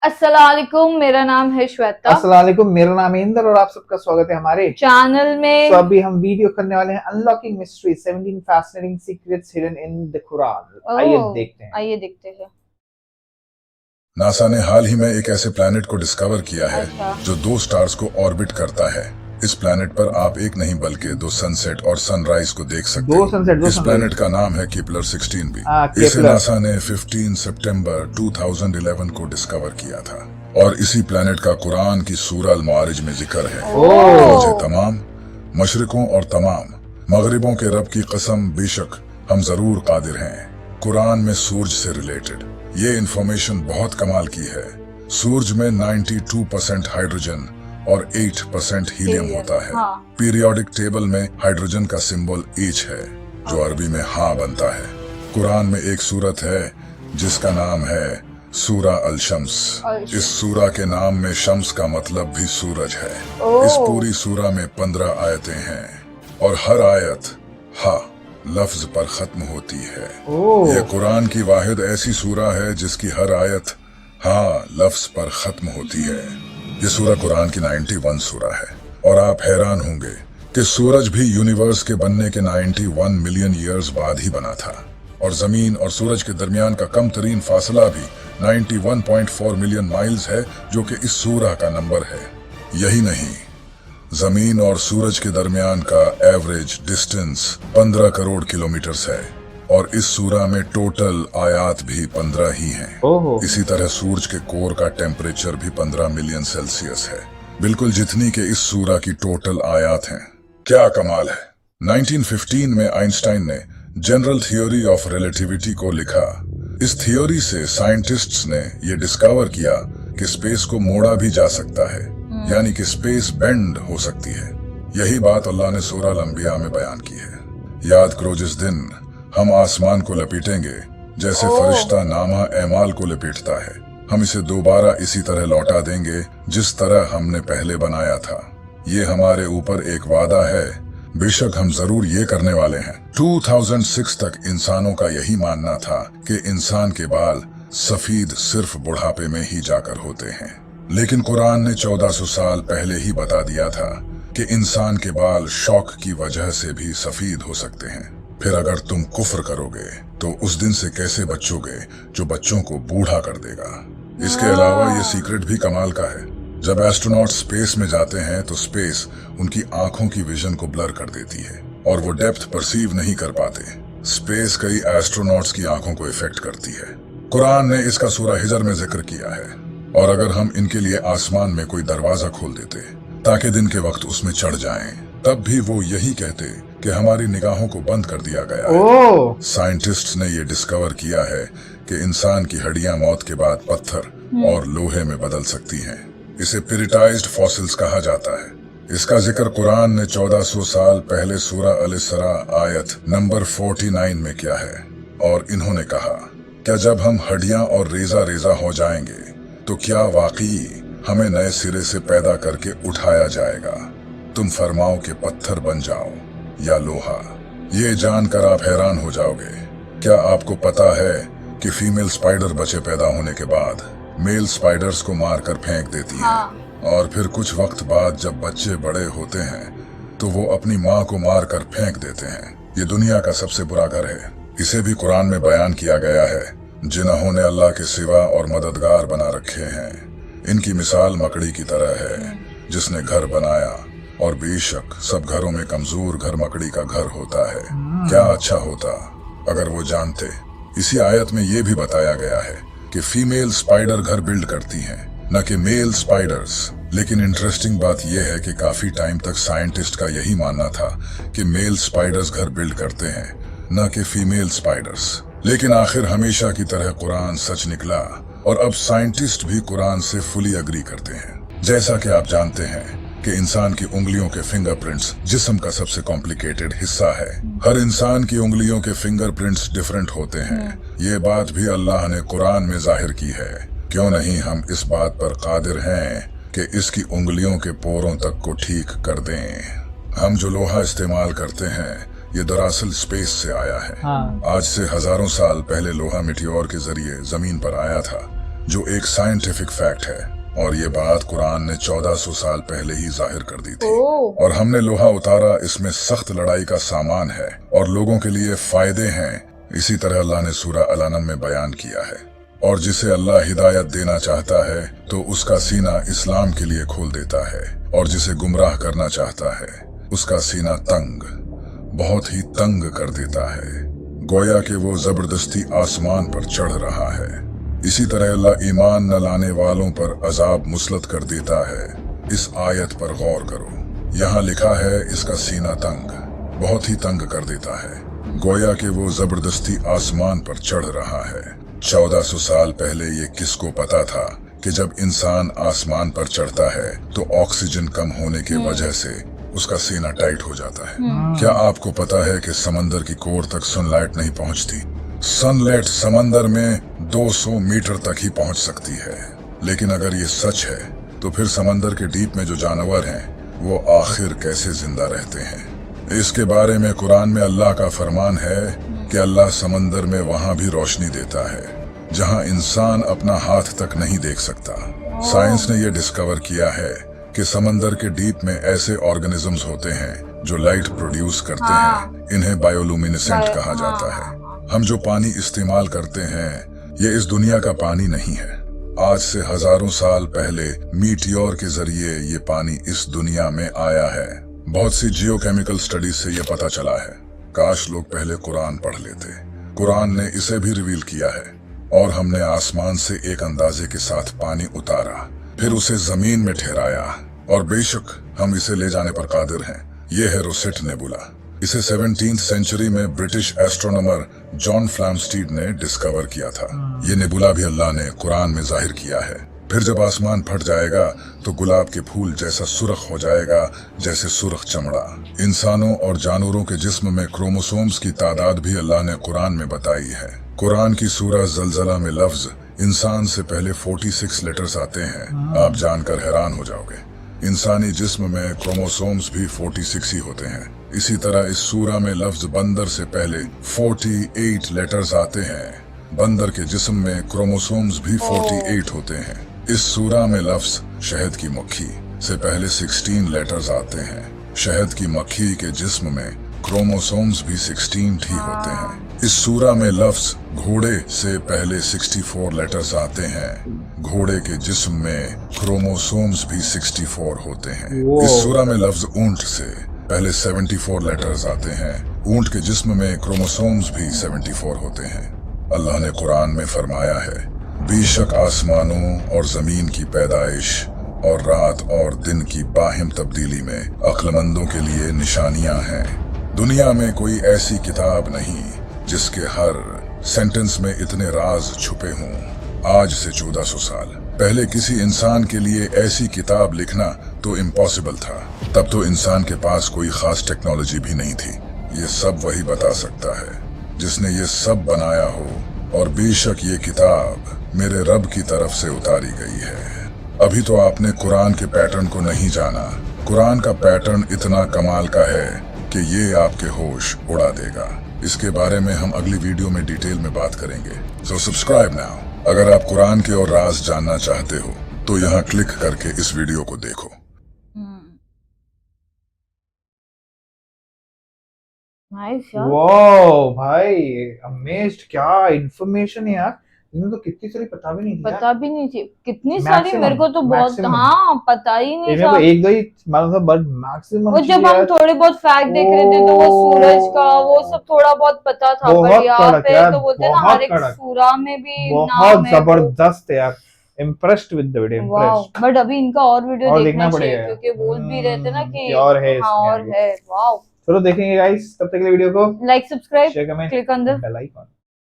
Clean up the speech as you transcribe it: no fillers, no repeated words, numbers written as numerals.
अस्सलामुअलैकुम, मेरा नाम है श्वेता। अस्सलामुअलैकुम, मेरा नाम है इंदर और आप सबका स्वागत है हमारे चैनल में। तो अभी हम वीडियो करने वाले हैं unlocking mystery 17 fascinating secrets hidden in the Quran. आइए देखते हैं। नासा ने हाल ही में एक ऐसे प्लैनेट को डिस्कवर किया है अच्छा। जो 2 स्टार्स को ऑर्बिट करता है। इस प्लैनेट पर आप एक नहीं बल्कि 2 सनसेट और सनराइज को देख सकते हैं। इस प्लैनेट का नाम है केपलर 16b। इसे नासा ने 15 सितंबर 2011 को डिस्कवर किया था और इसी प्लैनेट का कुरान की सूरह अल मारिज में जिक्र है। मुझे तमाम मशरिकों और तमाम मगरिबों के रब की कसम, बेशक हम जरूर कादिर हैं। कुरान में सूरज से रिलेटेड ये इंफॉर्मेशन बहुत कमाल की है। सूरज में 92% हाइड्रोजन और 8% हीलियम होता है। पीरियोडिक टेबल में हाइड्रोजन का सिंबल H है जो अरबी में हाँ बनता है। कुरान में एक सूरत है जिसका नाम है सूरह अल शम्स। इस सूरह के नाम में शम्स का मतलब भी सूरज है। इस पूरी सूरह में 15 आयतें हैं और हर आयत हा लफ्ज पर खत्म होती है। यह कुरान की वाहिद ऐसी सूरह है जिसकी हर आयत हाँ लफ्ज पर खत्म होती है। ये सूरह कुरान की 91 सूरह है और आप हैरान होंगे कि सूरज भी यूनिवर्स के बनने के 91 मिलियन ईयर्स बाद ही बना था और जमीन और सूरज के दरमियान का कम तरीन फासला भी 91.4 मिलियन माइल्स है जो कि इस सूरह का नंबर है। यही नहीं, जमीन और सूरज के दरमियान का एवरेज डिस्टेंस 15 करोड़ किलोमीटर है और इस सूरह में टोटल आयात भी 15 ही हैं। इसी तरह सूरज के कोर का टेम्परेचर भी 15 मिलियन सेल्सियस है, बिल्कुल जितनी के इस सूरह की टोटल आयात हैं। क्या कमाल है। 1915 में आइंस्टाइन ने जनरल थ्योरी ऑफ रिलेटिविटी को लिखा। इस थ्योरी से साइंटिस्ट्स ने यह डिस्कवर किया कि स्पेस को मोड़ा भी जा सकता है, यानी कि स्पेस बेंड हो सकती है। यही बात अल्लाह ने सूरह अल अंबिया में बयान की है। याद करो जिस दिन हम आसमान को लपेटेंगे जैसे फरिश्ता नामा एमाल को लपेटता है, हम इसे दोबारा इसी तरह लौटा देंगे जिस तरह हमने पहले बनाया था। ये हमारे ऊपर एक वादा है, बेशक हम जरूर ये करने वाले हैं। 2006 तक इंसानों का यही मानना था कि इंसान के बाल सफेद सिर्फ बुढ़ापे में ही जाकर होते हैं, लेकिन कुरान ने 1400 साल पहले ही बता दिया था कि इंसान के बाल शौक की वजह से भी सफेद हो सकते हैं। फिर अगर तुम कुफ्र करोगे तो उस दिन से कैसे बचोगे जो बच्चों को बूढ़ा कर देगा। इसके अलावा ये सीक्रेट भी कमाल का है। जब एस्ट्रोनॉट स्पेस में जाते हैं तो स्पेस उनकी आंखों की विजन को ब्लर कर देती है और वो डेप्थ परसीव नहीं कर पाते। स्पेस कई एस्ट्रोनॉट्स की आंखों को इफेक्ट करती है। कुरान ने इसका सूरह हिजर में जिक्र किया है। और अगर हम इनके लिए आसमान में कोई दरवाजा खोल देते ताकि दिन के वक्त उसमें चढ़ जाएं, तब भी वो यही कहते कि हमारी निगाहों को बंद कर दिया गया है। साइंटिस्ट्स ने ये डिस्कवर किया है कि इंसान की हड्डियां मौत के बाद पत्थर और लोहे में बदल सकती हैं। इसे पिरिटाइज्ड फॉसिल्स कहा जाता है। इसका जिक्र कुरान ने 1400 साल पहले सूरह अल इसरा आयत नंबर 49 में किया है और इन्होंने कहा, क्या जब हम हड्डियां और रेजा रेजा हो जाएंगे तो क्या वाकई हमें नए सिरे से पैदा करके उठाया जाएगा? तुम फरमाओ कि पत्थर बन जाओ या लोहा। ये जानकर आप हैरान हो जाओगे। क्या आपको पता है कि फीमेल स्पाइडर बच्चे पैदा होने के बाद मेल स्पाइडर्स को मारकर फेंक देती है और फिर कुछ वक्त बाद जब बच्चे बड़े होते हैं तो वो अपनी माँ को मारकर फेंक देते हैं। ये दुनिया का सबसे बुरा घर है। इसे भी कुरान में बयान किया गया है। जिन्होंने अल्लाह के सिवा और मददगार बना रखे हैं, इनकी मिसाल मकड़ी की तरह है जिसने घर बनाया और बेशक सब घरों में कमजोर घर मकड़ी का घर होता है। क्या अच्छा होता अगर वो जानते। इसी आयत में ये भी बताया गया है कि फीमेल स्पाइडर घर बिल्ड करती हैं, न कि मेल स्पाइडर्स। लेकिन इंटरेस्टिंग बात यह है कि काफी टाइम तक साइंटिस्ट का यही मानना था कि मेल स्पाइडर्स घर बिल्ड करते हैं, न कि फीमेल स्पाइडर्स। लेकिन आखिर हमेशा की तरह कुरान सच निकला और अब साइंटिस्ट भी कुरान से फुली अग्री करते हैं। जैसा कि आप जानते हैं कि इंसान की उंगलियों के फिंगरप्रिंट्स जिस्म का सबसे कॉम्प्लिकेटेड हिस्सा है। हर इंसान की उंगलियों के फिंगरप्रिंट्स डिफरेंट होते हैं। ये बात भी अल्लाह ने कुरान में जाहिर की है। क्यों नहीं हम इस बात पर कादिर हैं कि इसकी उंगलियों के पोरों तक को ठीक कर दें। हम जो लोहा इस्तेमाल करते हैं ये दरअसल स्पेस से आया है। आज से हजारों साल पहले लोहा मिटियोर के जरिए जमीन पर आया था। जो एक साइंटिफिक फैक्ट है, और ये बात कुरान ने 1400 साल पहले ही जाहिर कर दी थी। और हमने लोहा उतारा, इसमें सख्त लड़ाई का सामान है और लोगों के लिए फायदे हैं। इसी तरह अल्लाह ने सूरा अल-अनम में बयान किया है। और जिसे अल्लाह हिदायत देना चाहता है तो उसका सीना इस्लाम के लिए खोल देता है, और जिसे गुमराह करना चाहता है उसका सीना तंग, बहुत ही तंग कर देता है, गोया कि वो जबरदस्ती आसमान पर चढ़ रहा है। इसी तरह अल्लाह ईमान न लाने वालों पर अजाब मुसलत कर देता है। इस आयत पर गौर करो, यहाँ लिखा है इसका सीना तंग, बहुत ही तंग कर देता है, गोया कि वो जबरदस्ती आसमान पर चढ़ रहा है। 1400 साल पहले ये किसको पता था कि जब इंसान आसमान पर चढ़ता है तो ऑक्सीजन कम होने की वजह से उसका सीना टाइट हो जाता है। क्या आपको पता है कि समंदर की कोर तक सनलाइट नहीं पहुंचती? सनलाइट समंदर में 200 मीटर तक ही पहुंच सकती है। लेकिन अगर ये सच है तो फिर समंदर के डीप में जो जानवर हैं वो आखिर कैसे जिंदा रहते हैं? इसके बारे में कुरान में अल्लाह का फरमान है कि अल्लाह समंदर में वहां भी रोशनी देता है जहां इंसान अपना हाथ तक नहीं देख सकता। साइंस ने यह डिस्कवर किया है कि समंदर के डीप में ऐसे ऑर्गेनिजम्स होते हैं जो लाइट प्रोड्यूस करते हैं। इन्हें बायोलुमिनेसेंट कहा जाता है। हम जो पानी इस्तेमाल करते हैं ये इस दुनिया का पानी नहीं है। आज से हजारों साल पहले मीटियोर के जरिए ये पानी इस दुनिया में आया है। बहुत सी जियोकेमिकल स्टडीज से ये पता चला है। काश लोग पहले कुरान पढ़ लेते। कुरान ने इसे भी रिवील किया है। और हमने आसमान से एक अंदाजे के साथ पानी उतारा, फिर उसे जमीन में ठहराया, और बेशक हम इसे ले जाने पर कादिर हैं। ये है रोसेट नेबुला। इसे 17th सेंचुरी में ब्रिटिश एस्ट्रोनॉमर जॉन फ्लैमस्टीड ने डिस्कवर किया था। ये नेबुला भी अल्लाह ने कुरान में जाहिर किया है। फिर जब आसमान फट जाएगा तो गुलाब के फूल जैसा सुर्ख हो जाएगा, जैसे सुर्ख चमड़ा। इंसानों और जानवरों के जिस्म में क्रोमोसोम्स की तादाद भी अल्लाह ने कुरान में बताई है। कुरान की सूरा ज़लज़ला में लफ्ज इंसान से पहले 46 लेटर्स आते हैं। आप जानकर हैरान हो जाओगे। इंसानी जिस्म में क्रोमोसोम्स भी 46 ही होते हैं। इसी तरह इस सूरा में लफ्ज बंदर से पहले 48 लेटर्स आते हैं। बंदर के जिस्म में क्रोमोसोम्स भी 48 होते हैं। इस सूरा में लफ्ज शहद की मक्खी से पहले 16 लेटर्स आते हैं। शहद की मक्खी के जिस्म में क्रोमोसोम्स भी 16 ही होते हैं। इस सूरा में लफ्ज घोड़े से पहले 64 लेटर्स आते हैं। घोड़े के जिस्म में क्रोमोसोम्स भी 64 होते हैं। इस सूरा में लफ्ज ऊंट से पहले 74 लेटर्स आते हैं। ऊंट के जिस्म में क्रोमोसोम्स भी 74 होते हैं। अल्लाह ने कुरान में फरमाया है, बेशक आसमानों और जमीन की पैदाइश और रात और दिन की बाहिम तब्दीली में अक्लमंदों के लिए निशानियां हैं। दुनिया में कोई ऐसी किताब नहीं जिसके हर सेंटेंस में इतने राज छुपे हों। आज से 1400 साल पहले किसी इंसान के लिए ऐसी किताब लिखना तो इम्पॉसिबल था। तब तो इंसान के पास कोई खास टेक्नोलॉजी भी नहीं थी। ये सब वही बता सकता है जिसने ये सब बनाया हो, और बेशक ये किताब मेरे रब की तरफ से उतारी गई है। अभी तो आपने कुरान के पैटर्न को नहीं जाना। कुरान का पैटर्न इतना कमाल का है कि ये आपके होश उड़ा देगा। इसके बारे में हम अगली वीडियो में डिटेल में बात करेंगे। So subscribe now. अगर आप कुरान के और राज जानना चाहते हो तो यहाँ क्लिक करके इस वीडियो को देखो। नाइस यार। वाओ भाई, अमेज्ड। क्या इन्फॉर्मेशन है यार, इसमें तो कितनी सारी पता भी नहीं थी पता भी नहीं थी कितनी सारी। Maximum, मेरे को तो बहुत maximum। हाँ पता ही नहीं था। एक दो ही मतलब मैक्सिमम। वो जब हम थोड़े बहुत फैक्ट देख रहे थे तो वो सूरज का वो सब थोड़ा बहुत पता था, पर यहाँ पे तो बोलते ना हर एक सूरा में भी बहुत जबरदस्त है यार। Impressed with the video, impressed. But अभी इनका और वीडियो देखना चाहिए पड़ेगा क्योंकि बोल भी रहे थे ना कि और है और है। वाओ, चलो देखेंगे गाइस। तब तक के लिए वीडियो को like, subscribe, share, comment, click on the bell icon.